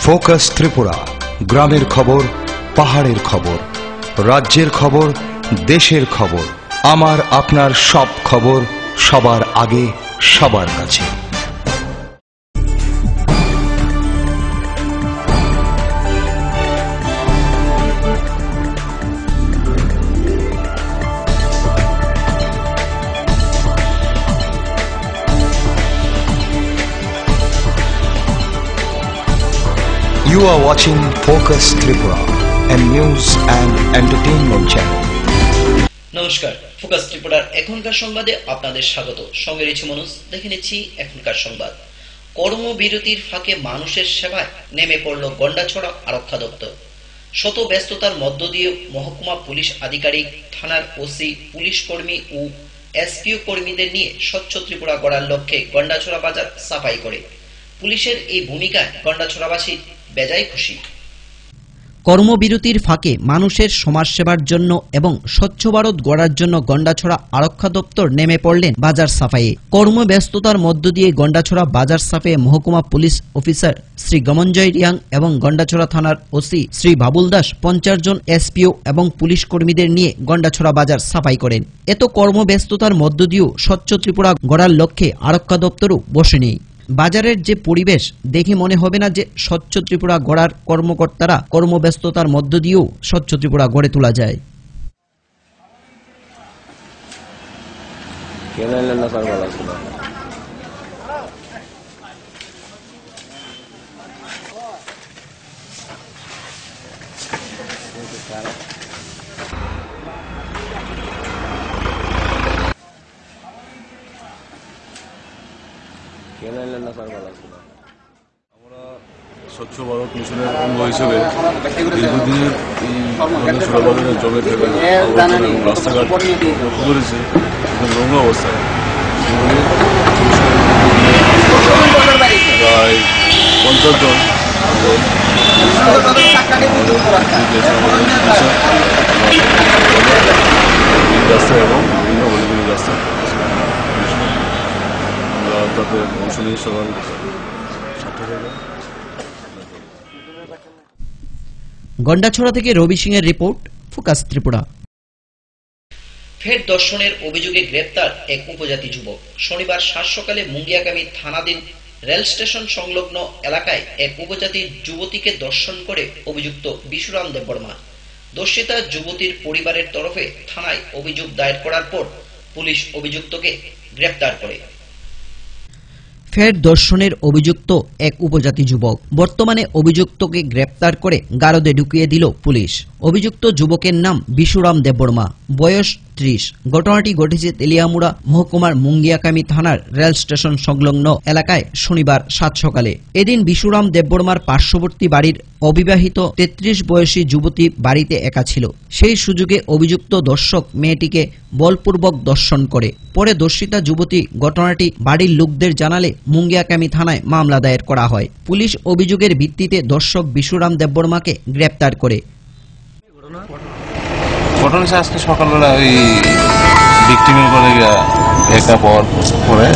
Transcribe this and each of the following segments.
Focus Tripura, গ্রামের খবর, পাহাড়ের খবর, রাজ্যের খবর, দেশের খবর, আমার আপনার সব খবর সবার আগে সবার কাছে। You are watching Focus Tripura, a news and entertainment channel. নমস্কার, ফোকাস ত্রিপুরার এখনকার সংবাদে আপনাদের স্বাগত। সঙ্গে রয়েছে মনোজ। দেখে নিচ্ছি এখনকার সংবাদ। কর্মবিরতির ফাঁকে মানুষের সেবায় নেমে পড়ল গন্ডাছড়া আরক্ষা দপ্তর। শত ব্যস্ততার মধ্য দিয়ে মহকুমা পুলিশ আধিকারিক, থানার ওসি, পুলিশ কর্মী ও এসপিও কর্মীদের নিয়ে স্বচ্ছ ত্রিপুরা গড়ার লক্ষ্যে গন্ডাছড়া বাজার সাফাই করে। পুলিশের এই ভূমিকায় গন্ডাছড়াবাসী বেজায় খুশি। কর্মবিরতির ফাঁকে মানুষের সমাজসেবার জন্য এবং স্বচ্ছ ভারত গড়ার জন্য গন্ডাছড়া আরক্ষা দপ্তর নেমে পড়লেন বাজার সাফাইয়ে। কর্মব্যস্ততার মধ্য দিয়ে গন্ডাছড়া বাজার সাফাইয়ে মহকুমা পুলিশ অফিসার শ্রী গমনজয় রিয়াং এবং গন্ডাছড়া থানার ওসি শ্রী বাবুল দাস 50 জন এসপিও এবং পুলিশ কর্মীদের নিয়ে গন্ডাছড়া বাজার সাফাই করেন। এত কর্মব্যস্ততার মধ্য দিয়েও স্বচ্ছ ত্রিপুরা গড়ার লক্ষ্যে আরক্ষা দপ্তরও বসেনি। বাজারের যে পরিবেশ দেখে মনে হবে না যে স্বচ্ছ ত্রিপুরা গড়ার কর্মকর্তারা কর্মব্যস্ততার মধ্য দিয়েও স্বচ্ছ ত্রিপুরা গড়ে তোলা যায়। আমরা স্বচ্ছ ভারত মিশনের অঙ্গ হিসেবে দীর্ঘদিনের এই গন্ডাছড়া জমে থাকা এবং রাস্তাঘাট করেছে নোংরা অবস্থায় প্রায় 50 জন রাস্তায় এবং বিভিন্ন অলিগলি রাস্তায় তাতে অংশ নিয়ে সকাল 7টা থেকে। গন্ডাছড়া থেকে রবি সিং এর রিপোর্ট, ফোকাস ত্রিপুরা। ফের দর্শনের অভিযোগে গ্রেপ্তার এক উপজাতি যুবক। শনিবার সাত সকালে মুঙ্গিয়াগামী থানাধীন রেল স্টেশন সংলগ্ন এলাকায় এক উপজাতি যুবতীকে দর্শন করে অভিযুক্ত বিশুরাম দেববর্মা। দর্শিতা যুবতীর পরিবারের তরফে থানায় অভিযোগ দায়ের করার পর পুলিশ অভিযুক্তকে গ্রেপ্তার করে। ফের দর্শনের অভিযুক্ত এক উপজাতি যুবক। বর্তমানে অভিযুক্তকে গ্রেপ্তার করে গারদে ঢুকিয়ে দিল পুলিশ। অভিযুক্ত যুবকের নাম বিশুরাম দেববর্মা, বয়স 30। ঘটনাটি ঘটেছে তেলিয়ামুড়া মহকুমার মুঙ্গিয়াকামী থানার রেল স্টেশন সংলগ্ন এলাকায় শনিবার 7 সকালে। এদিন বিশুরাম দেববর্মার পার্শ্ববর্তী বাড়ির অবিবাহিত 33 বয়সী যুবতী বাড়িতে একা ছিল। সেই সুযোগে অভিযুক্ত দর্শক মেয়েটিকে বলপূর্বক দর্শন করে। পরে দর্শিতা যুবতী ঘটনাটি বাড়ির লোকদের জানালে মুঙ্গিয়াকামী থানায় মামলা দায়ের করা হয়। পুলিশ অভিযোগের ভিত্তিতে দর্শক বিশুরাম দেববর্মাকে গ্রেপ্তার করে। ঘটনা আজকে সকালবেলা ওই ভিক্টিমের করে একা পাওয়ার পরে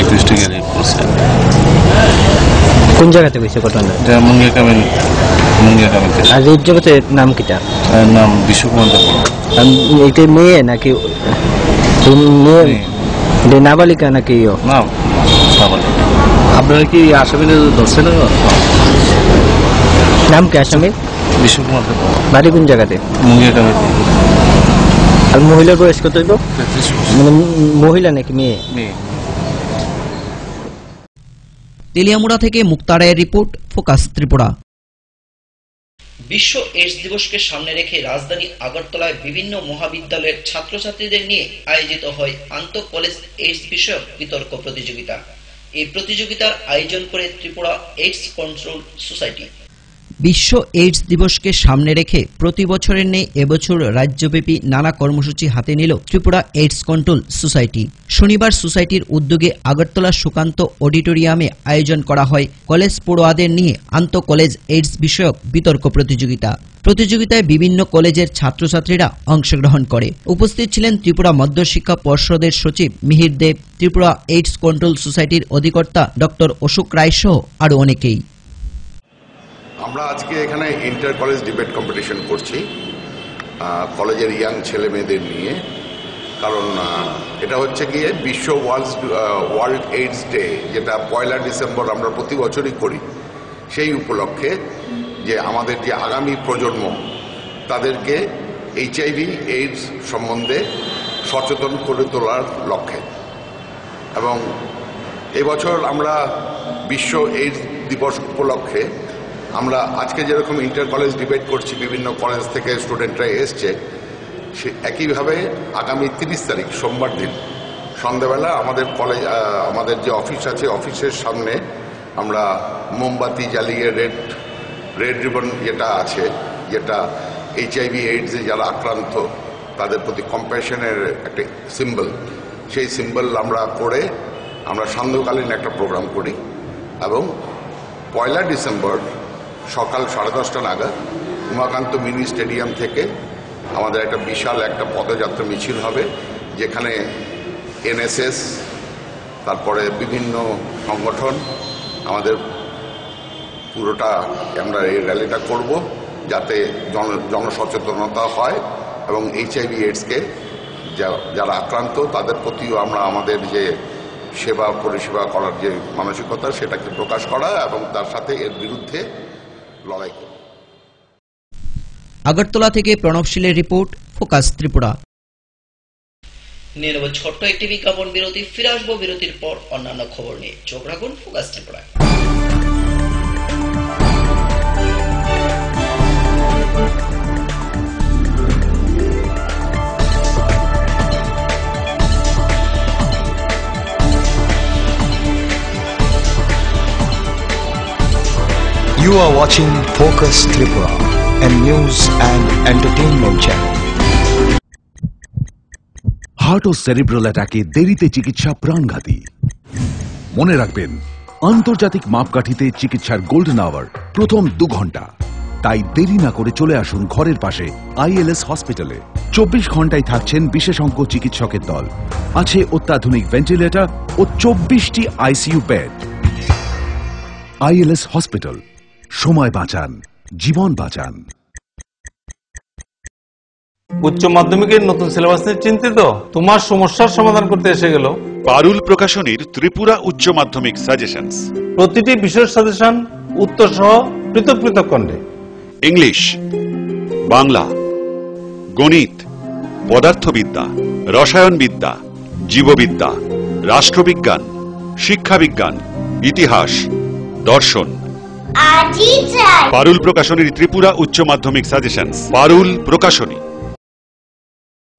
21 থেকে রেপ করছে। কোন জায়গাতে হয়েছে ঘটনা? মুঙ্গিয়াকামিতে। আর রেপ জগতের নাম কিটা? নাম বিশ্বকুমার দেববর্মা। এটা মেয়ে নাকি মেয়ে? নাবালিকা নাকি? না, নাবালিকা। আপনারা কি আসামি ধরছেন? নাম কি আসামি? বিশ্বকুমার দেববর্মা। বাড়ি কোন জায়গাতে? মুঙ্গিয়াকামিতে। আর মহিলার বয়স কত হইব? 33 বছর। মানে মহিলা নাকি মেয়ে? মেয়ে। তেলিয়ামুড়া থেকে মুক্তারায়ের রিপোর্ট, ফোকাস ত্রিপুরা। বিশ্ব এইডস দিবসকে সামনে রেখে রাজধানী আগরতলায় বিভিন্ন মহাবিদ্যালয়ের ছাত্রছাত্রীদের নিয়ে আয়োজিত হয় আন্তঃ কলেজ এইডস বিষয়ক বিতর্ক প্রতিযোগিতা। এই প্রতিযোগিতার আয়োজন করে ত্রিপুরা এইডস কন্ট্রোল সোসাইটি। বিশ্ব এইডস দিবসকে সামনে রেখে প্রতি বছরের ন্যায় এবছর রাজ্যব্যাপী নানা কর্মসূচি হাতে নিল ত্রিপুরা এইডস কন্ট্রোল সোসাইটি। শনিবার সোসাইটির উদ্যোগে আগরতলা সুকান্ত অডিটোরিয়ামে আয়োজন করা হয় কলেজ পড়ুয়াদের নিয়ে আন্তঃ কলেজ এইডস বিষয়ক বিতর্ক প্রতিযোগিতা। প্রতিযোগিতায় বিভিন্ন কলেজের ছাত্রছাত্রীরা অংশগ্রহণ করে। উপস্থিত ছিলেন ত্রিপুরা মধ্যশিক্ষা পর্ষদের সচিব মিহির দেব, ত্রিপুরা এইডস কন্ট্রোল সোসাইটির অধিকর্তা ডক্টর অশোক রায় সহ আরো অনেকেই। আমরা আজকে এখানে ইন্টার কলেজ ডিবেট কম্পিটিশন করছি কলেজের ইয়াং ছেলে মেয়েদের নিয়ে, কারণ এটা হচ্ছে গিয়ে বিশ্ব ওয়ার্ল্ড এইডস ডে, যেটা 1 ডিসেম্বর আমরা প্রতি বছরই করি। সেই উপলক্ষে যে আমাদের যে আগামী প্রজন্ম তাদেরকে HIV এইডস সম্বন্ধে সচেতন করে তোলার লক্ষ্যে, এবং এবছর আমরা বিশ্ব এইডস দিবস উপলক্ষে আমরা আজকে যেরকম ইন্টার কলেজ ডিবেট করছি, বিভিন্ন কলেজ থেকে স্টুডেন্টরা এসছে, সে একইভাবে আগামী 30 তারিখ সোমবার দিন সন্ধ্যাবেলা আমাদের কলেজ আমাদের যে অফিস আছে অফিসের সামনে আমরা মোমবাতি জ্বালিয়ে রেড রিবন যেটা আছে, যেটা HIV এইডসে যারা আক্রান্ত তাদের প্রতি কম্প্যাশনের একটা সিম্বল, সেই সিম্বল আমরা করে আমরা সান্ধ্যকালীন একটা প্রোগ্রাম করি, এবং 1 ডিসেম্বর সকাল 10:30 নাগাদ উমাকান্ত মিনি স্টেডিয়াম থেকে আমাদের একটা বিশাল একটা পদযাত্রা মিছিল হবে, যেখানে NSS তারপরে বিভিন্ন সংগঠন আমাদের পুরোটা আমরা এই র্যালিটা করব, যাতে জনসচেতনতা হয় এবং HIV এইডসকে যারা আক্রান্ত তাদের প্রতিও আমরা আমাদের যে সেবা পরিষেবা করার যে মানসিকতা সেটাকে প্রকাশ করা এবং তার সাথে এর বিরুদ্ধে লড়াই করা। আগরতলা থেকে প্রণবশীলের রিপোর্ট, ফোকাস ত্রিপুরা। নিয়ে নেব ছোট্ট একটি বিজ্ঞাপন বিরতি, ফিরে আসবো বিরতির পর অন্যান্য খবর নিয়ে। চোখ রাখুন ফোকাস ত্রিপুরায়। You are watching Focus Tripura, a news and entertainment channel. Heart ও সেরিব্রাল অ্যাটাকে দেরিতে চিকিৎসা প্রাণঘাতী। মনে রাখবেন, আন্তর্জাতিক মাপকাঠিতে চিকিৎসার গোল্ডেন আওয়ার প্রথম 2 ঘন্টা। তাই দেরি না করে চলে আসুন ঘরের পাশে ILS হসপিটালে। 24 ঘন্টায় থাকছেন বিশেষজ্ঞ চিকিৎসকের দল, আছে অত্যাধুনিক ভেন্টিলেটর ও 24টি ICU বেড। ILS হসপিটাল, সময় বাঁচান, জীবন বাঁচান। উচ্চ মাধ্যমিকের নতুন সিলেবাস নিয়ে চিন্তিত? তোমার সমস্যার সমাধান করতে এসে গেল পারুল প্রকাশনীর ত্রিপুরা উচ্চ মাধ্যমিক সাজেশনস। প্রতিটি বিষয়ের সাজেশন উত্তর সহ পৃথক পৃথক খণ্ডে। ইংলিশ, বাংলা, গণিত, পদার্থবিদ্যা, রসায়নবিদ্যা, জীববিদ্যা, রাষ্ট্রবিজ্ঞান, শিক্ষাবিজ্ঞান, ইতিহাস, দর্শন। পারুল প্রকাশনীর ত্রিপুরা উচ্চ মাধ্যমিক সাজেশনস। পারুল প্রকাশনী।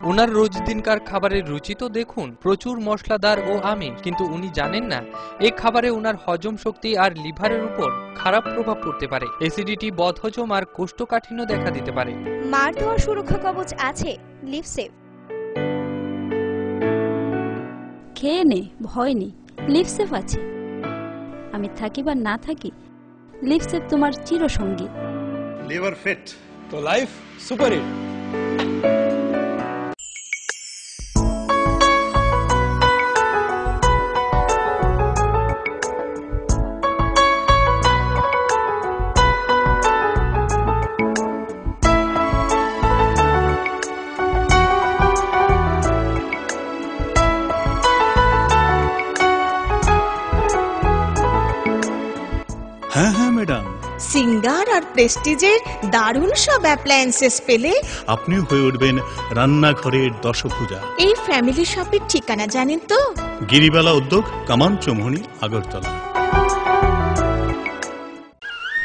ওনার রোজ দিনকার খাবারের রুচি তো দেখুন, প্রচুর মশলাদার ও আমিষ, কিন্তু উনি জানেন না এই খাবারে ওনার হজম শক্তি আর লিভারের উপর খারাপ প্রভাব পড়তে পারে। অ্যাসিডিটি, বদহজম আর কোষ্ঠকাঠিন্য দেখা দিতে পারে। মার দেওয়া সুরক্ষা কবচ আছে লিভসেভ। খেয়ে নে, ভয় নেই, লিভসেভ আছে। আমি থাকি বা না থাকি, লিভসেভ তোমার চিরসঙ্গী। লিভার ফিট তো লাইফ সুপার হিট। হ্যাঁ হ্যাঁ ম্যাডাম, সিঙ্গার আর প্রেস্টিজের দারুণ সব অ্যাপ্লায়েন্সেস পেলে আপনিও হয়ে উঠবেন রান্নাঘরের দশভুজা। এই ফ্যামিলি শপের ঠিকানা জানেন তো? গিরিবালা উদ্যোগ, কামান চৌমুহনী, আগরতলা।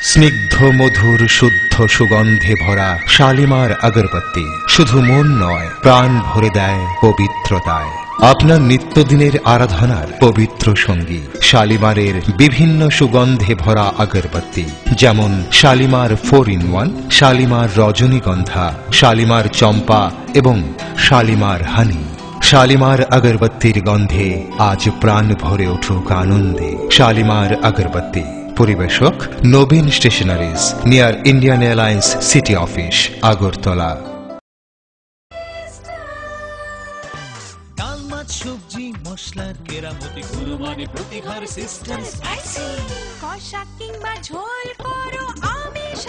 স্নিগ্ধ মধুর শুদ্ধ সুগন্ধে ভরা শালিমার আগরবাতি শুধু মন নয়, প্রাণ ভরে দেয় পবিত্রতায়। আপনার নিত্যদিনের আরাধনার পবিত্র সঙ্গী শালিমারের বিভিন্ন সুগন্ধে ভরা আগরবাতি, যেমন শালিমার 4-in-1, শালিমার রজনীগন্ধা, শালিমার চম্পা এবং শালিমার হানি। শালিমার আগরবাতির গন্ধে আজ প্রাণ ভরে উঠুক আনন্দে। শালিমার আগরবাতি। পরিবেশক Nabin stationeries, near Indian Airlines city office, Agartala. সবজি মশলার কেরামতি গুণমানে প্রতিঘার সিস্টেম, কষা কিংবা ঝোল করো আমিষ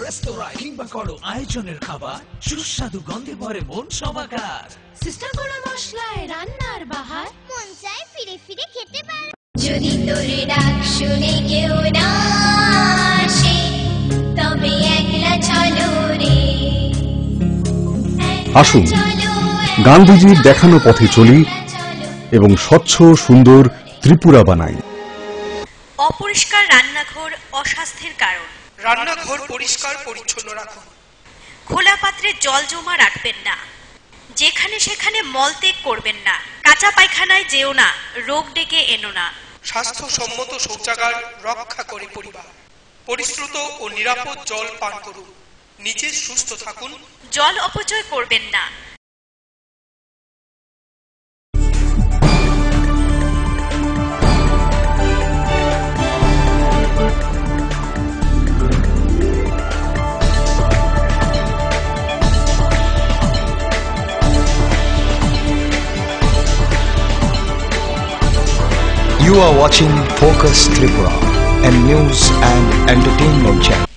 রেস্তোরাঁ কিংবা করো আয়োজনের খাবার সুস্বাদু গন্ধে ভরে মন সমাকার। সিস্টার গুঁড়ো মশলায় রান্নার বাহার মন চায় ফিরে ফিরে খেতে পারে। যদি তোর ডাক শুনে কেউ না আসে তবে একলা চলো রে। আসুন গান্ধীজির দেখানো পথে চলি এবং স্বচ্ছ সুন্দর ত্রিপুরা বানাই। অপরিষ্কার রান্নাঘর অস্বাস্থ্যের কারণ। রান্নাঘর পরিষ্কার পরিচ্ছন্ন রাখুন। খোলা পাত্রে জল জমা রাখবেন না। যেখানে সেখানে মলত্যাগ করবেন না। কাঁচা পায়খানায় যেও না, রোগ ডেকে এনো না। স্বাস্থ্যসম্মত শৌচাগার রক্ষা করে পরিবার। পরিশ্রুত ও নিরাপদ জল পান করুন। নিজে সুস্থ থাকুন। জল অপচয় করবেন না। You are watching Focus Tripura, a news and entertainment channel.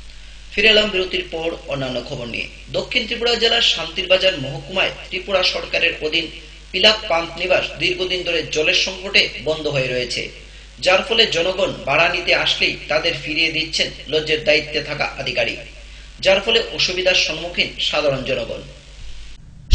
ফিরে এলাম বিরতির পর অন্যান্য খবর নিয়ে। দক্ষিণ ত্রিপুরা জেলার শান্তিরবাজার মহকুমায় ত্রিপুরা সরকারের অধীন পিলাক পান্থ নিবাস দীর্ঘদিন ধরে জলের সংকটে বন্ধ হয়ে রয়েছে, যার ফলে জনগণ ভাড়া নিতে আসলেই তাদের ফিরিয়ে দিচ্ছেন লজের দায়িত্বে থাকা আধিকারিক, যার ফলে অসুবিধার সম্মুখীন সাধারণ জনগণ।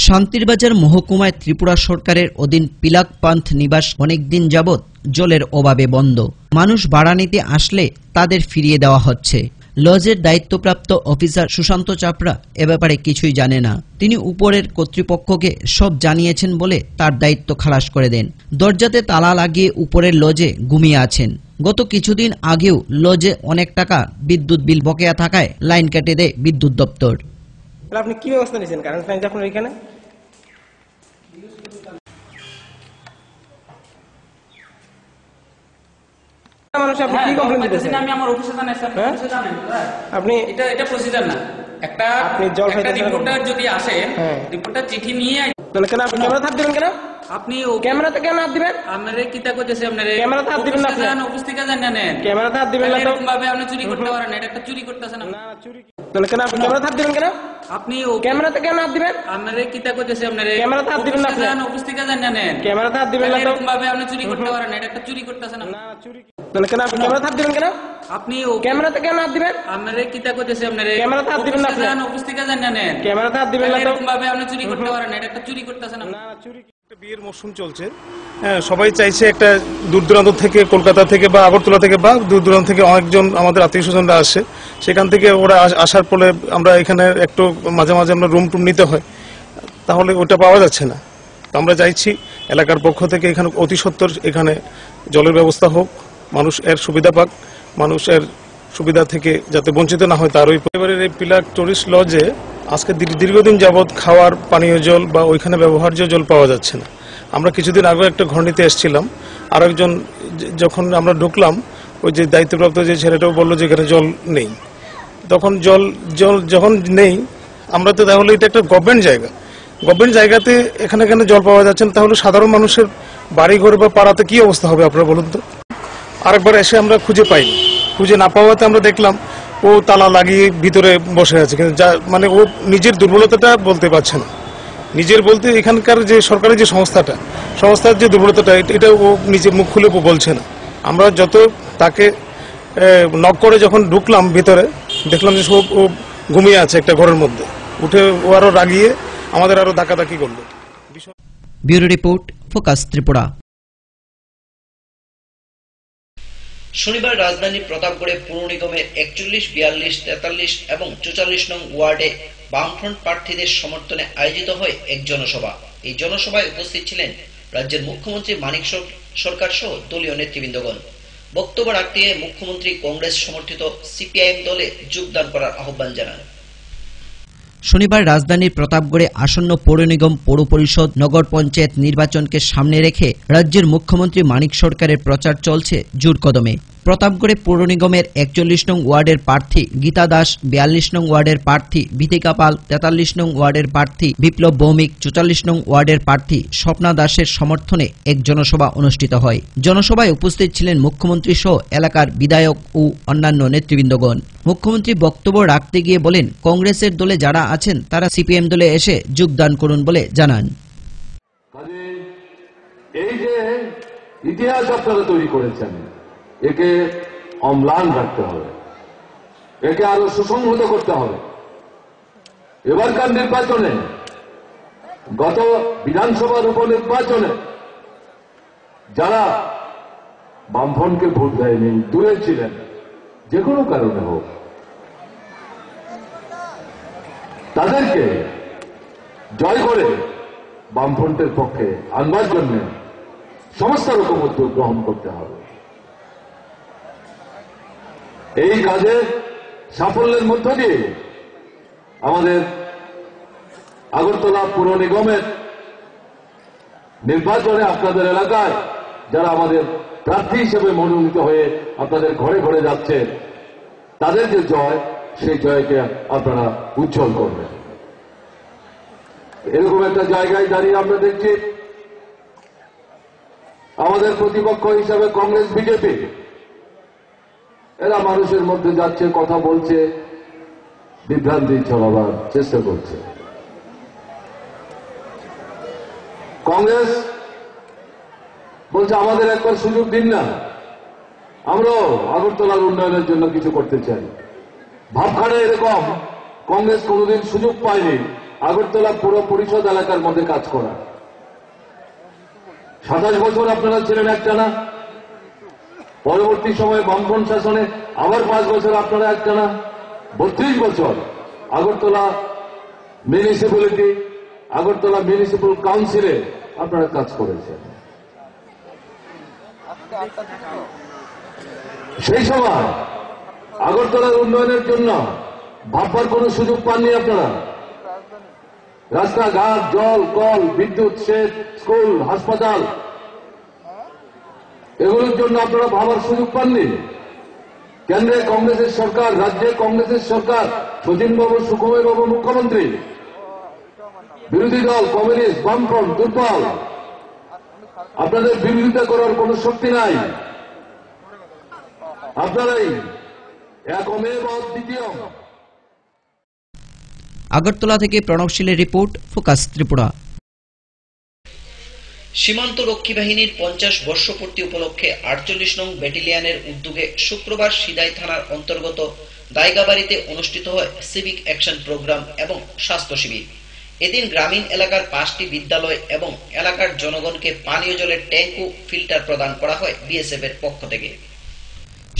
শান্তিরবাজার মহকুমায় ত্রিপুরা সরকারের অধীন পিলাক পান্থ নিবাস অনেকদিন যাবৎ জলের অভাবে বন্ধ। মানুষ ভাড়া নিতে আসলে তাদের ফিরিয়ে দেওয়া হচ্ছে। লজের দায়িত্বপ্রাপ্ত অফিসার সুশান্ত চাপড়া এ ব্যাপারে কিছুই জানে না। তিনি উপরের কর্তৃপক্ষকে সব জানিয়েছেন বলে তার দায়িত্ব খালাস করে দেন। দরজাতে তালা লাগিয়ে উপরের লজে ঘুমিয়ে আছেন। গত কিছুদিন আগেও লজে অনেক টাকা বিদ্যুৎ বিল বকেয়া থাকায় লাইন কেটে দেয় বিদ্যুৎ দপ্তর। আপনি কি ব্যবস্থা নিয়েছেন কারেন্ট লাইন আপনার এখানে? আমি আমার অফিসে আপনি এটা প্রসিজার না। একটা রিপোর্টার যদি আসে, রিপোর্টার চিঠি নিয়ে তাহলে কেন আপনি ক্যামেরা হাত দিবেন কেন? আপনি ক্যামেরাতে কেন হাত দিবেন? আমারে কিতা কইতেছে আপনারে? ক্যামেরাতে হাত দিবেন না আপনি। অফিস থেকে জানেন নেন। ক্যামেরাতে হাত দিবেন না তো। এরকম ভাবে আপনি চুরি করতে পারেন না। এটা একটা চুরি করতেছেন না। না চুরি। তাহলে কেন আপনি ক্যামেরাতে হাত দিবেন কেন? আপনি ক্যামেরাতে কেন হাত দিবেন? আমারে কিতা কইতেছে আপনারে? ক্যামেরাতে হাত দিবেন না আপনি। অফিস থেকে জানেন নেন। ক্যামেরাতে হাত দিবেন না তো। এরকম ভাবে আপনি চুরি করতে পারেন না। এটা একটা চুরি করতেছেন না। না চুরি। তাহলে কেন আপনি ক্যামেরাতে হাত দিবেন কেন? আপনি ক্যামেরাতে কেন হাত দিবেন? আমারে কিতা কইতেছে আপনারে? ক্যামেরাতে হাত দিবেন না আপনি। অফিস থেকে জানেন নেন। ক্যামেরাতে হাত দিবেন না তো। এরকম ভাবে আপনি চুরি করতে পারেন না। এটা একটা চুরি করতেছেন না। না চুরি। বিয়ের মৌসুম চলছে, হ্যাঁ, সবাই চাইছে একটা দূর দূরান্ত থেকে, কলকাতা থেকে বা আগরতলা থেকে বা দূর দূরান্ত থেকে অনেকজন আমাদের আত্মীয় স্বজনরা আসে। সেখান থেকে ওরা আসার ফলে আমরা এখানে একটু মাঝে মাঝে আমরা রুম টুম নিতে হয়, তাহলে ওটা পাওয়া যাচ্ছে না। তো আমরা চাইছি এলাকার পক্ষ থেকে এখানে অতি সত্বর এখানে জলের ব্যবস্থা হোক, মানুষ এর সুবিধা পাক, মানুষ এর সুবিধা থেকে যাতে বঞ্চিত না হয় তার। ওই পরিবারের এই পিলাক টুরিস্ট লজে আজকে দীর্ঘদিন যাবৎ খাওয়ার পানীয় জল বা ওইখানে ব্যবহার্য জল পাওয়া যাচ্ছে না। আমরা কিছুদিন আগে একটা ঘর নিতে এসেছিলাম, আর একজন যখন আমরা ঢুকলাম, ওই যে দায়িত্বপ্রাপ্ত যে ছেলেটাও বললো যে এখানে জল নেই। তখন জল যখন নেই, আমরা তো তাহলে এটা একটা গভর্নমেন্ট জায়গা, গভর্নমেন্ট জায়গাতে এখানে জল পাওয়া যাচ্ছে না, তাহলে সাধারণ মানুষের বাড়িঘর বা পাড়াতে কি অবস্থা হবে আপনারা বলুন তো। আরেকবার এসে আমরা খুঁজে পাইনি, খুঁজে না পাওয়াতে আমরা দেখলাম ও তালা লাগিয়ে ভিতরে বসে আছে, কিন্তু যা মানে ও নিজের দুর্বলতাটা বলতে পারছে না। নিজের বলতে এখানকার যে সরকারি যে সংস্থার যে দুর্বলতাটা, এটা ও নিজে মুখ খুলে বলছে না। আমরা যত তাকে নক করে যখন ঢুকলাম ভিতরে, দেখলাম যে ও ঘুমিয়ে আছে একটা ঘরের মধ্যে। উঠে ও আরো রাগিয়ে আমাদের আরো ধাক্কাধাক্কি করলো। Bureau report, focus Tripura. শনিবার রাজধানী প্রতাপগড়ে পুর নিগমের 41, 42, 43 এবং 44 নং ওয়ার্ডে বামফ্রন্ট প্রার্থীদের সমর্থনে আয়োজিত হয় এক জনসভা। এই জনসভায় উপস্থিত ছিলেন রাজ্যের মুখ্যমন্ত্রী মানিক সরকার সহ দলীয় নেতৃবৃন্দগণ। বক্তব্য রাখতে মুখ্যমন্ত্রী কংগ্রেস সমর্থিত সিপিআইএম দলে যোগদান করার আহ্বান জানান। শনিবার রাজধানীর প্রতাপগড়ে আসন্ন পৌর নিগম, পৌর পরিষদ, নগর পঞ্চায়েত নির্বাচনকে সামনে রেখে রাজ্যের মুখ্যমন্ত্রী মানিক সরকারের প্রচার চলছে জোর কদমে। প্রতাপগড়ে পৌর নিগমের 41 নং ওয়ার্ডের প্রার্থী গীতা দাস, 42 নং ওয়ার্ডের প্রার্থী বিথিকা পাল, 43 নং ওয়ার্ডের প্রার্থী বিপ্লব ভৌমিক, 44 নং ওয়ার্ডের প্রার্থী স্বপ্না দাসের সমর্থনে এক জনসভা অনুষ্ঠিত হয়। জনসভায় উপস্থিত ছিলেন মুখ্যমন্ত্রী সহ এলাকার বিধায়ক ও অন্যান্য নেতৃবৃন্দগণ। মুখ্যমন্ত্রী বক্তব্য রাখতে গিয়ে বলেন, কংগ্রেসের দলে যারা আছেন তারা সিপিএম দলে এসে যোগদান করুন বলে জানান। এই যে ইতিহাস আপনারা তৈরি করেছেন, একে অম্লান রাখতে হবে, একে আরো সুসংহত করতে হবে। এবারকার নির্বাচনে, গত বিধানসভার উপনির্বাচনে যারা বামফ্রন্টকে ভোট দেয়নি, দূরে ছিলেন, যে কোনো কারণে হোক, তাদেরকে জয় করে বামফ্রন্টের পক্ষে আনবার জন্য সমস্ত রকম উদ্যোগ গ্রহণ করতে হবে। এই কাজে সাফল্যের মধ্য দিয়ে আমাদের আগরতলা পুর নিগমের নির্বাচনে আপনাদের এলাকায় যারা আমাদের প্রার্থী হিসেবে মনোনীত হয়ে আপনাদের ঘরে ঘরে যাচ্ছে, তাদের যে জয়, সেই জয়কে আপনারা উজ্জ্বল করবেন। এরকম একটা জায়গায় দাঁড়িয়ে আমরা দেখছি আমাদের প্রতিপক্ষ হিসাবে কংগ্রেস, বিজেপি, এরা মানুষের মধ্যে যাচ্ছে, কথা বলছে, বিভ্রান্তি ছড়াবার চেষ্টা করছে। কংগ্রেস বলছে আমাদের একবার সুযোগ দিন না, আমরাও আগরতলার উন্নয়নের জন্য কিছু করতে চাই। ভাবখানে এরকম কংগ্রেস কোনোদিন সুযোগ পায়নি আগরতলা পুর পরিষদ এলাকার মধ্যে কাজ করা। 27 বছর আপনারা ছিলেন একটানা, পরবর্তী সময়ে বামফ্রন্ট শাসনে আবার 5 বছর আপনারা একটানা, 32 বছর আগরতলা মিউনিসিপ্যালিটি, আগরতলা মিউনিসিপ্যাল কাউন্সিলে আপনারা কাজ করেছেন। সেই সময় আগরতলার উন্নয়নের জন্য ভাববার কোন সুযোগ পাননি আপনারা। রাস্তাঘাট, জল, কল, বিদ্যুৎ, সেচ, স্কুল, হাসপাতাল, এগুলোর জন্য আপনারা ভাবার সুযোগ পাননি। কেন্দ্রে কংগ্রেসের সরকার, রাজ্যে কংগ্রেসের সরকার, শচীনবাবু, সুখময়বাবু মুখ্যমন্ত্রী, বিরোধী দল কমিউনিস্ট, বামফ্রন্ট দুর্বল, আপনাদের বিরোধিতা করার কোন শক্তি নাই। আপনারাই একমেব অদ্বিতীয়। আগরতলা থেকে প্রণবশীলের রিপোর্ট, ফোকাস ত্রিপুরা। সীমান্ত রক্ষী বাহিনীর 50 বর্ষপূর্তি উপলক্ষে 48 নং ব্যাটালিয়নের উদ্যোগে শুক্রবার সিদাই থানার অন্তর্গত দাইগাবাড়িতে অনুষ্ঠিত হয় সিভিক অ্যাকশন প্রোগ্রাম এবং স্বাস্থ্য শিবির। এদিন গ্রামীণ এলাকার 5টি বিদ্যালয় এবং এলাকার জনগণকে পানীয় জলের ট্যাঙ্ক ও ফিল্টার প্রদান করা হয় বিএসএফ এর পক্ষ থেকে।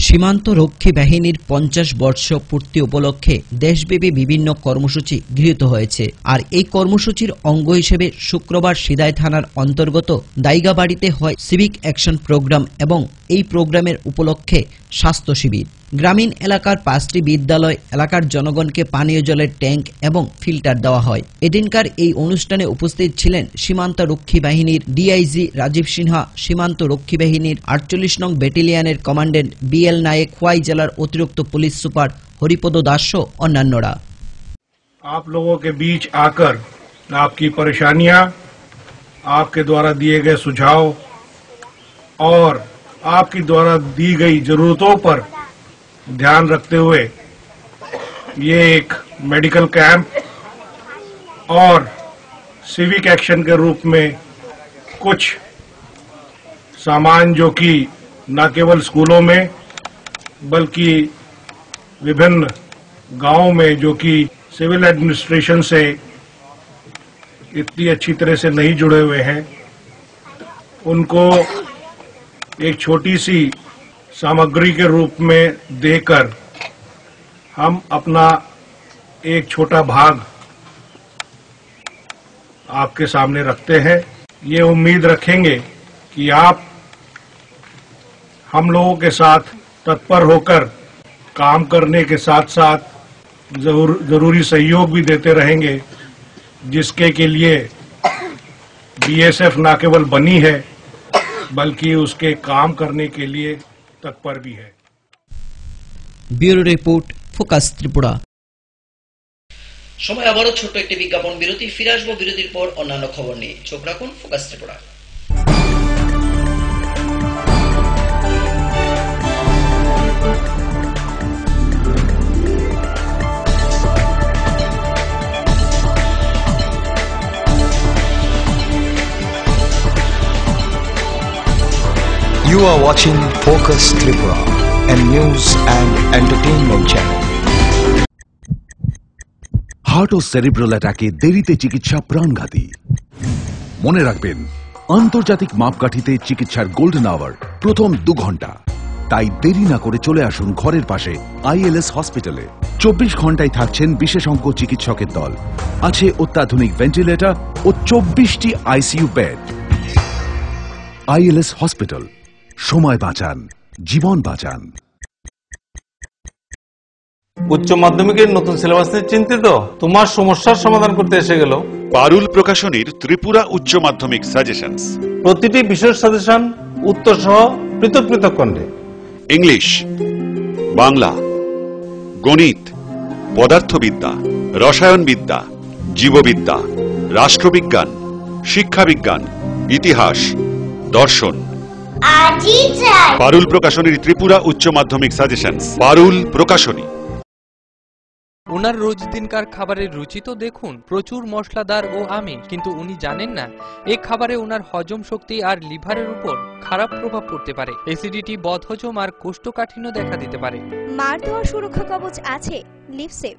সীমান্ত রক্ষী বাহিনীর 50 বর্ষ পূর্তি উপলক্ষে দেশব্যাপী বিভিন্ন কর্মসূচি গৃহীত হয়েছে। আর এই কর্মসূচির অঙ্গ হিসেবে শুক্রবার সিদাই থানার অন্তর্গত দাইগাবাড়িতে হয় সিভিক অ্যাকশন প্রোগ্রাম এবং এই প্রোগ্রামের উপলক্ষে স্বাস্থ্য শিবির। গ্রামীণ এলাকার 5টি বিদ্যালয় এলাকার জনগণকে পানীয় জলের ট্যাঙ্ক এবং ফিল্টার দেওয়া হয়। এদিনকার এই অনুষ্ঠানে উপস্থিত ছিলেন সীমান্ত রক্ষী বাহিনীর ডিআইজি রাজীব সিনহা, সীমান্ত রক্ষী বাহিনীর 48 নং ব্যাটালিয়নের কমান্ডেন্ট বিএল নায়েক, খোয়াই জেলার অতিরিক্ত পুলিশ সুপার হরিপদ দাস ও অন্যান্যরা। आप लोगों के बीच आकर आपकी परेशानियां, आपके द्वारा दिए गए सुझाव और आपकी द्वारा दी गई जरूरतों पर ध्यान रखते हुए ये एक मेडिकल कैंप और सिविक एक्शन के रूप में कुछ सामान जो कि न केवल स्कूलों में बल्कि विभिन्न गांवों में जो कि सिविल एडमिनिस्ट्रेशन से इतनी अच्छी तरह से नहीं जुड़े हुए हैं, उनको एक छोटी सी सामग्री के रूप में देकर हम अपना एक छोटा भाग आपके सामने रखते हैं। ये उम्मीद रखेंगे कि आप हम लोगों के साथ तत्पर होकर काम करने के साथ साथ जरूरी सहयोग भी देते रहेंगे, जिसके के लिए बीएसएफ न केवल बनी है बल्कि उसके काम करने के लिए तक पर भी है। Bureau report, focus Tripura. সময় আবারও ছোট্ট একটি বিজ্ঞাপন বিরতি, ফিরে আসবো বিরতির পর অন্যান্য খবর নিয়ে। চোখ রাখুন focus Tripura. You are watching Focus Tripura, a news and entertainment channel. Heart ও সেরিব্রাল অ্যাটাকে দেরিতে চিকিৎসা প্রাণঘাতী। মনে রাখবেন, আন্তর্জাতিক মাপকাঠিতে চিকিৎসার গোল্ডেন আওয়ার প্রথম 2 ঘন্টা। তাই দেরি না করে চলে আসুন ঘরের পাশে ILS হসপিটালে। 24 ঘন্টায় থাকছেন বিশেষজ্ঞ চিকিৎসকের দল। আছে অত্যাধুনিক ভেন্টিলেটর ও 24টি ICU বেড। ILS হসপিটাল, সময় বাঁচান, জীবন বাঁচান। উচ্চ মাধ্যমিকের নতুন সিলেবাস নিয়ে চিন্তিত? তোমার সমস্যার সমাধান করতে এসে গেল পারুল প্রকাশনীর ত্রিপুরা উচ্চ মাধ্যমিক সাজেশনস। প্রতিটি বিষয়ের সাজেশন উত্তর সহ পৃথক পৃথক খণ্ডে। ইংলিশ, বাংলা, গণিত, পদার্থবিদ্যা, রসায়নবিদ্যা, জীববিদ্যা, রাষ্ট্রবিজ্ঞান, শিক্ষাবিজ্ঞান, ইতিহাস, দর্শন। পারুল প্রকাশনীর ত্রিপুরা উচ্চ মাধ্যমিক সাজেশনস। পারুল প্রকাশনী। ওনার রোজ দিনকার খাবারের রুচি তো দেখুন, প্রচুর মশলাদার ও আমিষ, কিন্তু উনি জানেন না এই খাবারে ওনার হজম শক্তি আর লিভারের উপর খারাপ প্রভাব পড়তে পারে। অ্যাসিডিটি, বদহজম আর কোষ্ঠকাঠিন্য দেখা দিতে পারে। মার ধোয়ার সুরক্ষা কবচ আছে লিভসেভ।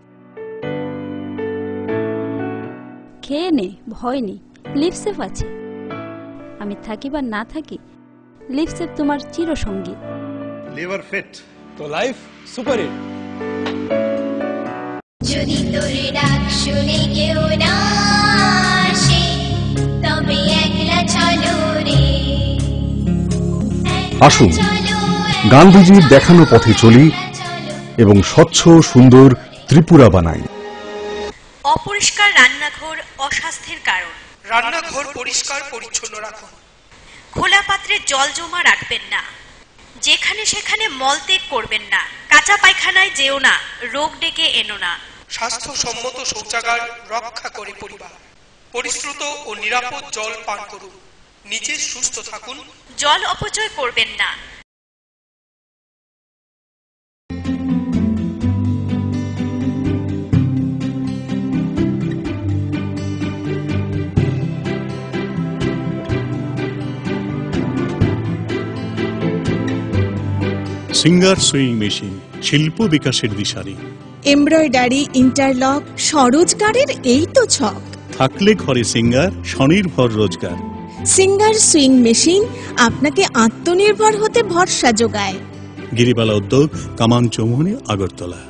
খেয়ে নে, ভয় নেই, লিভসেভ আছে। আমি থাকি বা না থাকি, লিভসেভ তোমার চিরসঙ্গী। লিভার ফিট তো লাইফ সুপার হিট। যদি তোর ডাক শুনে কেউ না আসে, তবে একলা চলো রে। আসুন গান্ধীজির দেখানো পথে চলি এবং স্বচ্ছ সুন্দর ত্রিপুরা বানাই। অপরিষ্কার রান্নাঘর অস্বাস্থ্যের কারণ। রান্নাঘর পরিষ্কার পরিচ্ছন্ন রাখুন। খোলা পাত্রে জল জমা রাখবেন না। যেখানে সেখানে মলত্যাগ করবেন না। কাঁচা পায়খানায় যেও না, রোগ ডেকে এনো না। স্বাস্থ্যসম্মত শৌচাগার রক্ষা করে পরিবার। পরিশ্রুত ও নিরাপদ জল পান করুন। নিজে সুস্থ থাকুন। জল অপচয় করবেন না। সিঙ্গার সুইং মেশিন, শিল্প বিকাশের দিশারি। এমব্রয়ডারি, ইন্টারলক, স্বরোজগারের এই তো ছক। থাকলে ঘরে সিঙ্গার, স্বনির্ভর রোজগার। সিঙ্গার সুইং মেশিন আপনাকে আত্মনির্ভর হতে ভরসা যোগায়। গিরিবালা উদ্যোগ, কামান চৌমুহনী, আগরতলা।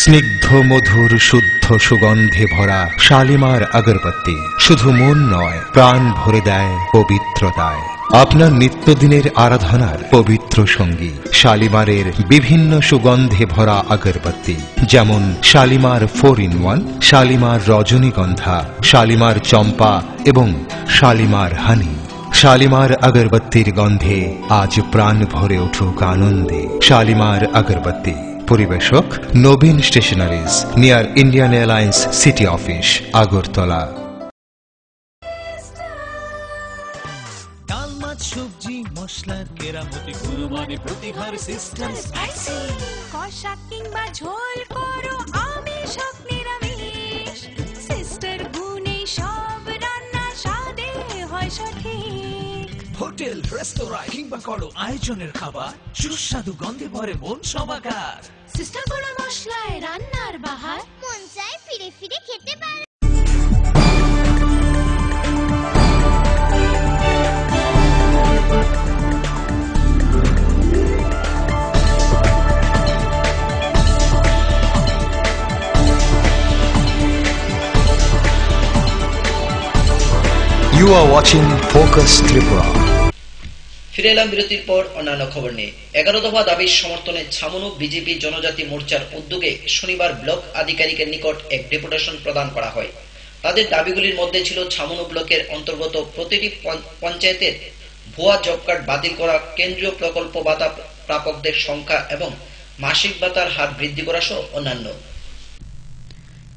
স্নিগ্ধ মধুর শুদ্ধ সুগন্ধে ভরা শালিমার আগরবাতি শুধু মন নয়, প্রাণ ভরে দেয় পবিত্রতায়। আপনার নিত্যদিনের আরাধনার পবিত্র সঙ্গী শালিমারের বিভিন্ন সুগন্ধে ভরা আগরবাতি, যেমন শালিমার 4-in-1, শালিমার রজনীগন্ধা, শালিমার চম্পা এবং শালিমার হানি। শালিমার আগরবাতির গন্ধে আজ প্রাণ ভরে উঠুক আনন্দে। শালিমার আগরবাতি। পরিবেশক Nabin stationeries, near Indian Airlines city office, Agartala. ডাল, মাছ, সবজি, মশলার কেরামতি, কুরবানি, প্রতিহার সিস্টেম স্পাইসি। কষা কিংবা ঝোল করো আমিষ হোক নিরামিষ, সিস্টার গুণে সব রান্না স্বাদে হয় সঠিক। হোটেল, রেস্তোরাঁ কিংবা করো আয়োজনের খাবার, সুস্বাদু গন্ধে ভরে মন সমাকার। সিস্টার গুঁড়ো মশলায় রান্নার বাহার, মন চায় ফিরে ফিরে খেতে পারে। You are watching Focus Tripura. ফিরে এলাম বিরতির পর অন্যান্য খবর নিয়ে। 11 দফা দাবির সমর্থনে ছামনু বিজেপি জনজাতি মোর্চার উদ্যোগে শনিবার ব্লক আধিকারিকের নিকট এক ডেপুটেশন প্রদান করা হয়। তাদের দাবিগুলির মধ্যে ছিল ছামনু ব্লকের অন্তর্গত প্রতিটি পঞ্চায়েতের ভুয়া জব কার্ড বাতিল করা, কেন্দ্রীয় প্রকল্প ভাতা প্রাপকদের সংখ্যা এবং মাসিক ভাতার হার বৃদ্ধি করা সহ অন্যান্য।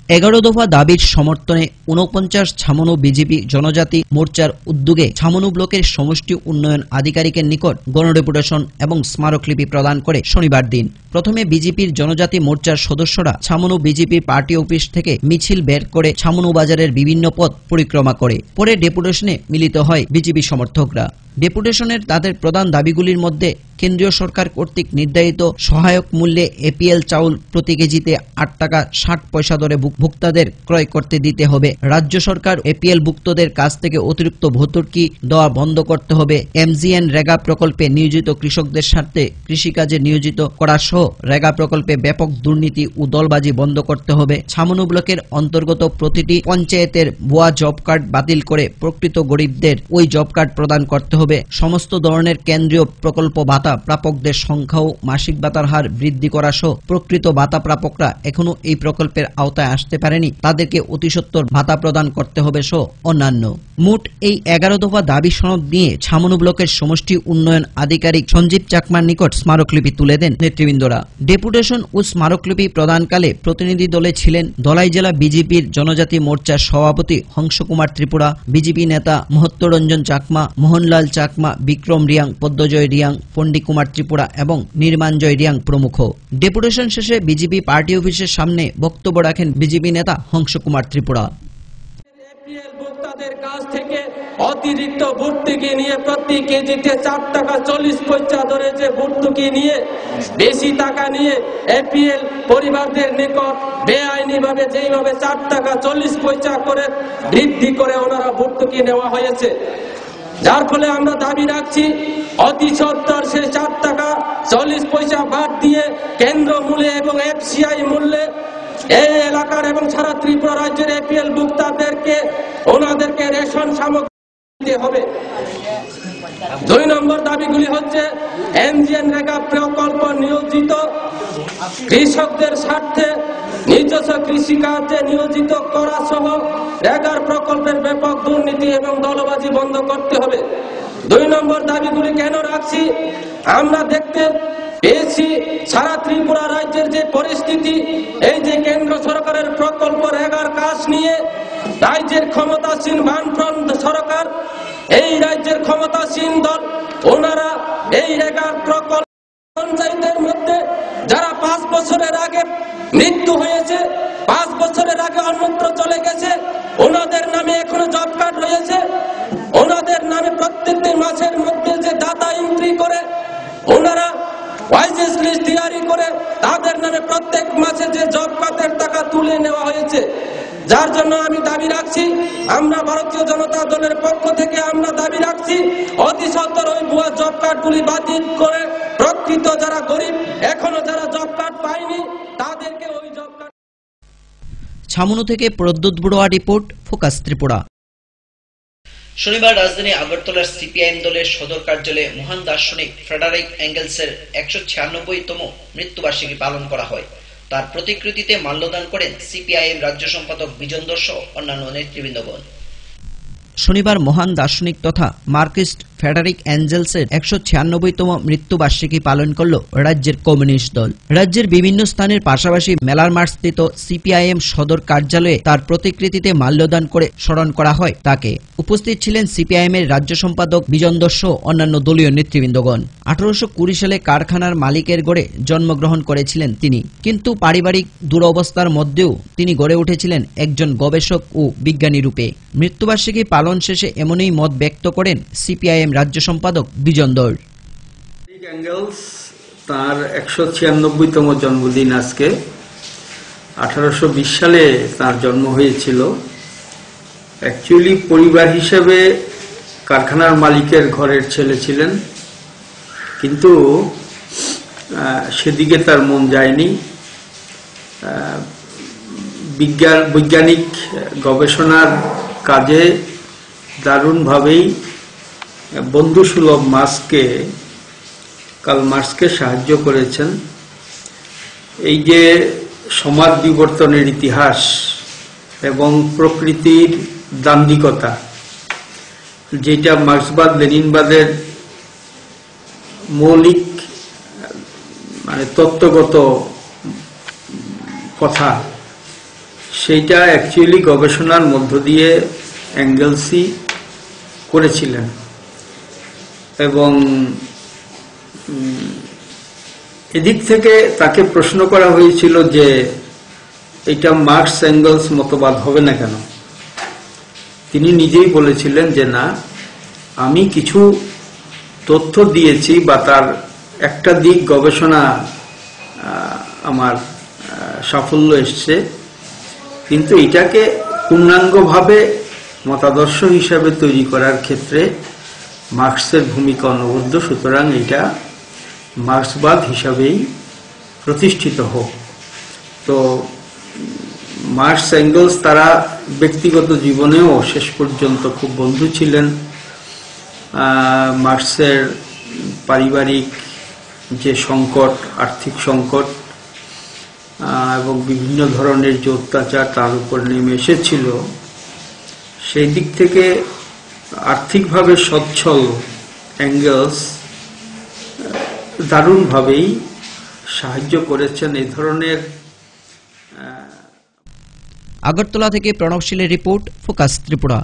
11 দফা দাবির সমর্থনে 49 ছামনু বিজেপি জনজাতি মোর্চার উদ্যোগে ছামনু ব্লকের সমষ্টি উন্নয়ন আধিকারিকের নিকট গণডেপুটেশন এবং স্মারকলিপি প্রদান করে শনিবার দিন। প্রথমে বিজেপির জনজাতি মোর্চার সদস্যরা ছামনু বিজেপি পার্টি অফিস থেকে মিছিল বের করে ছামনু বাজারের বিভিন্ন পথ পরিক্রমা করে। পরে ডেপুটেশনে মিলিত হয় বিজেপি সমর্থকরা। ডেপুটেশনের তাদের প্রধান দাবিগুলির মধ্যে কেন্দ্রীয় সরকার কর্তৃক নির্ধারিত সহায়ক মূল্যে এপিএল চাউল প্রতি কেজিতে 8 টাকা 60 পয়সা দরে ভোক্তাদের ক্রয় করতে দিতে হবে, রাজ্য সরকার এপিএল ভুক্তদের কাছ থেকে অতিরিক্ত ভর্তুকি দেওয়া বন্ধ করতে হবে, এমজিএন রেগা প্রকল্পে নিয়োজিত কৃষকদের স্বার্থে কৃষিকাজে নিয়োজিত করা সহ রেগা প্রকল্পে ব্যাপক দুর্নীতি ও দলবাজি বন্ধ করতে হবে, ছামনু ব্লকের অন্তর্গত প্রতিটি পঞ্চায়েতের ভুয়া জব কার্ড বাতিল করে প্রকৃত গরিবদের ওই জব কার্ড প্রদান করতে হবে, সমস্ত ধরনের কেন্দ্রীয় প্রকল্প ভাতা প্রাপকদের সংখ্যা ও মাসিক ভাতার হার বৃদ্ধি করা সহ প্রকৃত ভাতা প্রাপকরা এখনো এই প্রকল্পের আওতায় আসতে পারেনি তাদেরকে অতিসত্বর ভাতা প্রদান করতে হবে সহ অন্যান্য। মোট এই 11 দফা দাবি সনদ নিয়ে ছামনু ব্লকের সমষ্টি উন্নয়ন আধিকারিক সঞ্জীব চাকমার নিকট স্মারকলিপি তুলে দেন নেতৃবৃন্দরা। ডেপুটেশন ও স্মারকলিপি প্রদানকালে প্রতিনিধি দলে ছিলেন ধলাই জেলা বিজেপির জনজাতি মোর্চার সভাপতি হংস কুমার ত্রিপুরা, বিজেপি নেতা মহত্তরঞ্জন চাকমা, মোহনলাল চাকমা, বিক্রম রিয়াং, পদ্মজয় রিয়াং, পণ্ডিত কুমার ত্রিপুরা এবং নির্মাঞ্জয় রিয়াং প্রমুখ। ডেপুটেশন শেষে বিজেপি পার্টি অফিসের সামনে বক্তব্য রাখেন বিজেপি নেতা হংস কুমার ত্রিপুরা। ভোক্তাদের কাছ থেকে অতিরিক্ত ভর্তুকি নিয়ে প্রতি কেজিতে 4 টাকা 40 পয়সা ধরে যে ভর্তুকি নিয়ে বেশি টাকা নিয়ে এপিএল পরিবারদের নিকট বেআইনি ভাবে যেইভাবে 4 টাকা 40 পয়সা করে বৃদ্ধি করে ওনারা ভর্তুকি নেওয়া হয়েছে, যার ফলে আমরা দাবি রাখছি অতি সত্বর সে 4 টাকা 40 পয়সা বাদ দিয়ে কেন্দ্র মূল্যে এবং এফসিআই মূল্যে এই এলাকার এবং সারা ত্রিপুরা রাজ্যের এপিএল ভোক্তাদেরকে ওনাদেরকে রেশন সামগ্রী দিতে হবে। 2 নম্বর দাবিগুলি হচ্ছে এমজিএন রেগা প্রকল্প নিয়োজিত কৃষকদের স্বার্থে নিজস্ব কৃষিকাজে নিয়োজিত করা সহ রেগার প্রকল্পের ব্যাপক দুর্নীতি এবং দলবাজি বন্ধ করতে হবে। 2 নম্বর দাবিগুলি কেন রাখছি, আমরা দেখতে পেয়েছি সারা ত্রিপুরা রাজ্যের যে পরিস্থিতি, এই যে কেন্দ্র সরকারের প্রকল্প রেগার কাজ নিয়ে রাজ্যের ক্ষমতাসীন বামফ্রন্ট সরকার, এই রাজ্যের ক্ষমতাসীন দল, ওনারা এই রেগার প্রকল্প পঞ্চায়েতের মধ্যে যারা 5 বছরের আগে মৃত্যু হয়েছে, 5 বছরের আগে অন্যত্র চলে গেছে, ওনাদের নামে এখনো জব কার্ড রয়েছে, ওনাদের নামে প্রত্যেকটি মাসের মধ্যে যে দাতা এন্ট্রি করে ওনারা ওয়াইজেস লিস্ট তৈরি করে তাদের নামে প্রত্যেক মাসে যে জব কার্ডের টাকা তুলে নেওয়া হয়েছে, যার জন্য আমি দাবি রাখছি, আমরা ভারতীয় জনতা দলের পক্ষ থেকে আমরা দাবি রাখছি অতি সত্বর ওই ভুয়া জব কার্ডগুলি বাতিল করে প্রকৃত যারা গরিব এখনো যারা জব কার্ড পায়নি তাদেরকে ওই জব কার্ড। ছামনু থেকে প্রদ্যুৎ বড়ুয়া রিপোর্ট, ফোকাস ত্রিপুরা। শনিবার রাজধানী আগরতলার সিপিআইএম দলের সদর কার্যালয়ে মহান দার্শনিক ফ্রেডারিক এঙ্গেলসের 196তম মৃত্যুবার্ষিকী পালন করা হয়। তার প্রতিকৃতিতে মাল্যদান করেন সিপিআইএম রাজ্য সম্পাদক বিজন দত্ত সহ অন্যান্য নেতৃবৃন্দগণ। শনিবার মহান দার্শনিক তথা মার্কিস্ট ফ্রেডারিক এঞ্জেলসের 196তম মৃত্যুবার্ষিকী পালন করল রাজ্যের কমিউনিস্ট দল। রাজ্যের বিভিন্ন স্থানের পাশাপাশি মেলার মাঠস্থিত সিপিআইএম সদর কার্যালয়ে তার প্রতিকৃতিতে মাল্যদান করে স্মরণ করা হয় তাকে। উপস্থিত ছিলেন সিপিআইএম এর রাজ্য সম্পাদক বিজন দত্ত সহ অন্যান্য দলীয় নেতৃবৃন্দগণ। 1820 সালে কারখানার মালিকের গড়ে জন্মগ্রহণ করেছিলেন তিনি, কিন্তু পারিবারিক দুরবস্থার মধ্যেও তিনি গড়ে উঠেছিলেন একজন গবেষক ও বিজ্ঞানী রূপে। মৃত্যুবার্ষিকী পালন শেষে এমনই মত ব্যক্ত করেন সিপিআইএম রাজ্য সম্পাদক বিজন দত্ত। এঙ্গেলস তার 196তম জন্মদিন আজকে। 1820 সালে তার জন্ম হয়েছিল। অ্যাকচুয়ালি পরিবার হিসেবে কারখানার মালিকের ঘরের ছেলে ছিলেন, কিন্তু সেদিকে তার মন যায়নি। বৈজ্ঞানিক গবেষণার কাজে দারুণভাবেই বন্ধুসুলভ কার্ল মার্ক্সকে সাহায্য করেছেন। এই যে সমাজ বিবর্তনের ইতিহাস, এবং প্রকৃতির দান্দিকতা, যেটা মার্ক্সবাদ লেনিনবাদের মৌলিক মানে তত্ত্বগত কথা, সেইটা অ্যাকচুয়ালি গবেষণার মধ্য দিয়ে এঙ্গেলসই করেছিলেন। এবং এদিক থেকে তাকে প্রশ্ন করা হয়েছিল যে এটা মার্কস এঙ্গেলস মতবাদ হবে না কেন। তিনি নিজেই বলেছিলেন যে না, আমি কিছু তথ্য দিয়েছি বা তার একটা দিক গবেষণা আমার সাফল্য এসছে, কিন্তু এটাকে পূর্ণাঙ্গভাবে মতাদর্শ হিসাবে তৈরি করার ক্ষেত্রে মার্কসের ভূমিকা অনবদ্য, সুতরাং এটা মার্ক্সবাদ হিসাবেই প্রতিষ্ঠিত হোক। তো মার্কস এঙ্গেলস তারা ব্যক্তিগত জীবনেও শেষ পর্যন্ত খুব বন্ধু ছিলেন। মার্কসের পারিবারিক যে সংকট, আর্থিক সংকট এবং বিভিন্ন ধরনের যে অত্যাচার তার উপর নেমে এসেছিল, সেই দিক থেকে আর্থিকভাবে সচ্ছল এঙ্গেলস দারুণভাবেই সাহায্য করেছেন এই ধরনের। আগরতলা থেকে প্রণবশীলের রিপোর্ট, ফোকাস ত্রিপুরা।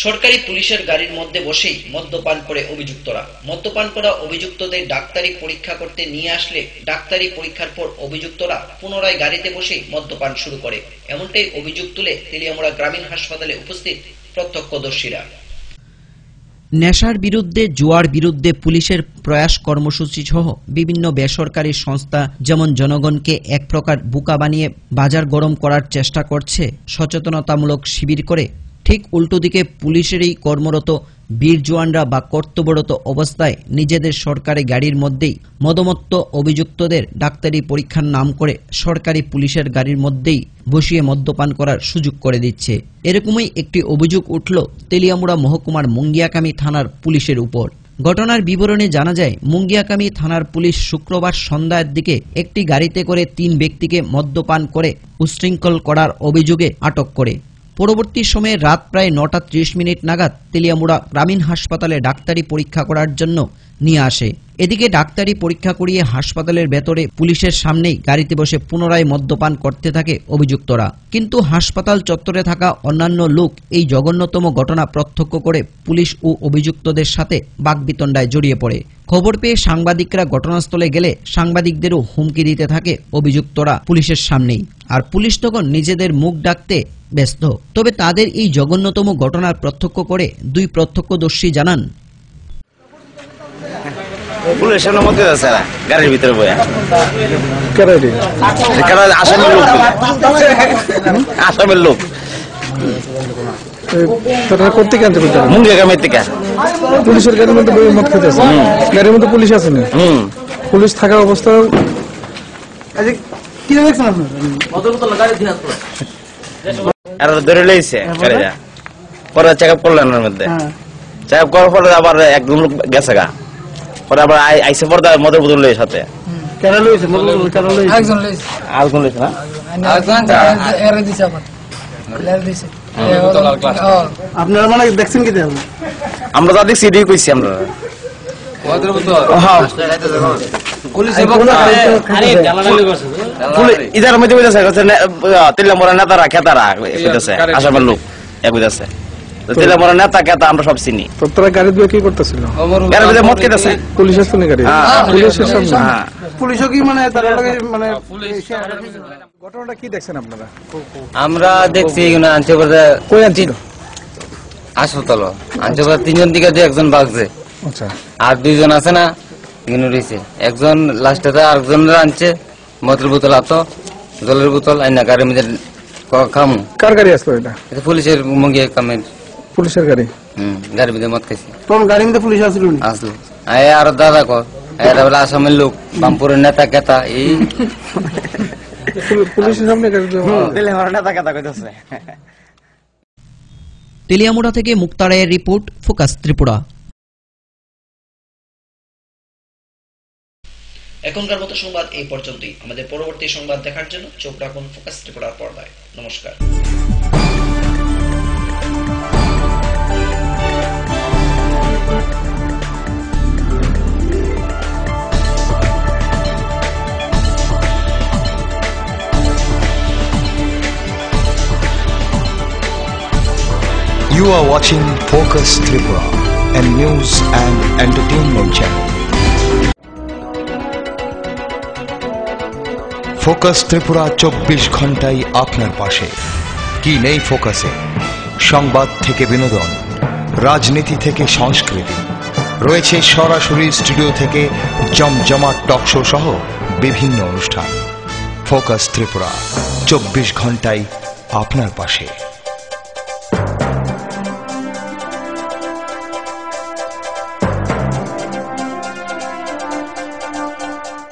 সরকারি পুলিশের গাড়ির মধ্যে বসেই মদ্যপান করে অভিযুক্তরা। মদ্যপান করা অভিযুক্তদের ডাক্তারি পরীক্ষা করতে নিয়ে আসলে ডাক্তারি পরীক্ষার পর অভিযুক্তরা পুনরায় গাড়িতে বসেই মদ্যপান শুরু করে, এমনটাই অভিযোগ তুলে তেলিয়ামুড়া গ্রামীণ হাসপাতালে উপস্থিত প্রত্যক্ষদর্শীরা। নেশার বিরুদ্ধে, জুয়ার বিরুদ্ধে পুলিশের প্রয়াস কর্মসূচি সহ বিভিন্ন বেসরকারি সংস্থা যেমন জনগণকে এক প্রকার বোকা বানিয়ে বাজার গরম করার চেষ্টা করছে, সচেতনতামূলক শিবির করে, ঠিক উল্টো দিকে পুলিশেরই কর্মরত বীর জওয়ানরা বা কর্তব্যরত অবস্থায় নিজেদের সরকারি গাড়ির মধ্যেই মদমত্ত অভিযুক্তদের ডাক্তারি পরীক্ষার নাম করে সরকারি পুলিশের গাড়ির মধ্যেই বসিয়ে মদ্যপান করার সুযোগ করে দিচ্ছে। এরকমই একটি অভিযোগ উঠল তেলিয়ামুড়া মহকুমার মুঙ্গিয়াকামী থানার পুলিশের উপর। ঘটনার বিবরণে জানা যায়, মুঙ্গিয়াকামী থানার পুলিশ শুক্রবার সন্ধ্যার দিকে একটি গাড়িতে করে 3 ব্যক্তিকে মদ্যপান করে উশৃঙ্খল করার অভিযোগে আটক করে। পরবর্তী সময়ে রাত প্রায় 9:30 নাগাদ তেলিয়ামুড়া গ্রামীণ হাসপাতালে ডাক্তারি পরীক্ষা করার জন্য নিয়ে আসে। এদিকে ডাক্তারি পরীক্ষা করিয়ে হাসপাতালের ভেতরে পুলিশের সামনেই গাড়িতে বসে পুনরায় মদ্যপান করতে থাকে অভিযুক্তরা। কিন্তু হাসপাতাল চত্বরে থাকা অন্যান্য লোক এই জঘন্যতম ঘটনা প্রত্যক্ষ করে পুলিশ ও অভিযুক্তদের সাথে বাকবিতণ্ডায় জড়িয়ে পড়ে। খবর পেয়ে সাংবাদিকরা ঘটনাস্থলে গেলে সাংবাদিকদেরও হুমকি দিতে থাকে অভিযুক্তরা পুলিশের সামনেই, আর পুলিশ তখন নিজেদের মুখ ডাকতে ব্যস্ত। তবে তাদের এই জঘন্যতম ঘটনার প্রত্যক্ষ করে 2 প্রত্যক্ষদর্শী জানান, পুলিশের মধ্যে আছে গাড়ির ভিতরে বয়া আসামের লোক পুলিশের গাড়ির মধ্যে মদ খেতে আছে, গাড়ির মধ্যে পুলিশ আছে না, পুলিশ থাকা অবস্থা কি দেখছেন আপনার? ধরে লেগেছে গাড়িটা, পরে চেক আপ করলেন ওর মধ্যে, চেক আপ করার পরে আবার একদম লোক গেছে গা, পরে আবার আইসে পরে মদের বোতল লইছে সাথে। কেন লইছে মদ বোতল? কেন লইছে? আরেকজন লইছে না, আপনারা মানে দেখছেন কি? আমরা যা দেখছি এটাই কইছি আমরা। ইদার মধ্যে তেলিয়ামুড়া নেতারা খেতারা কইতাছে, আসামের লোক কইতাছে তেলিয়ামুড়া নেতা খেতা আমরা সব চিনি। তোরা গাড়ি দিয়ে কি করতেছিল? গাড়ির মধ্যে মদ খেতেছে, পুলিশ আসতো না গাড়ি, পুলিশের সামনে পুলিশও কি মানে তার মানে ঘটনাটা কি দেখছেন আপনারা? আমরা দেখছি আনছে কই আনছিল? হাসপাতাল আনছে 3 জন দিকে 1 ভাগছে, আর 2 জন আছে না এখানে রয়েছে। একজন লাস্টে আরেকজন আনছে মদের বোতল, আতো জলের বোতল আইনা গাড়ির মধ্যে খামু। কার গাড়ি আসলো এটা? পুলিশের মঙ্গিয়া কামের পুলিশের গাড়ি। গাড়ির মধ্যে মদ খাইছে। কোন গাড়ির মধ্যে পুলিশ আসলো? আসলো আর দাদা কর এরা বলে আসামের লোক, বামপুরের নেতা কেতা এই পুলিশের সামনে তেলিয়ামুড়া থেকে মুক্তা রায়ের রিপোর্ট, ফোকাস ত্রিপুরা। এখনকার মতো সংবাদ এই পর্যন্তই। আমাদের পরবর্তী সংবাদ দেখার জন্য চোখ রাখুন ফোকাস ত্রিপুরার পর্দায়। নমস্কার। You are watching Focus Tripura, a news and entertainment channel. Focus Tripura 24 ঘন্টাই আপনার পাশে। কি নেই ফোকাসে? সংবাদ থেকে বিনোদন, রাজনীতি থেকে সংস্কৃতি, রয়েছে সরাসরি স্টুডিও থেকে জমজমাট টক শো সহ বিভিন্ন অনুষ্ঠান। ফোকাস ত্রিপুরা 24 ঘন্টাই আপনার পাশে।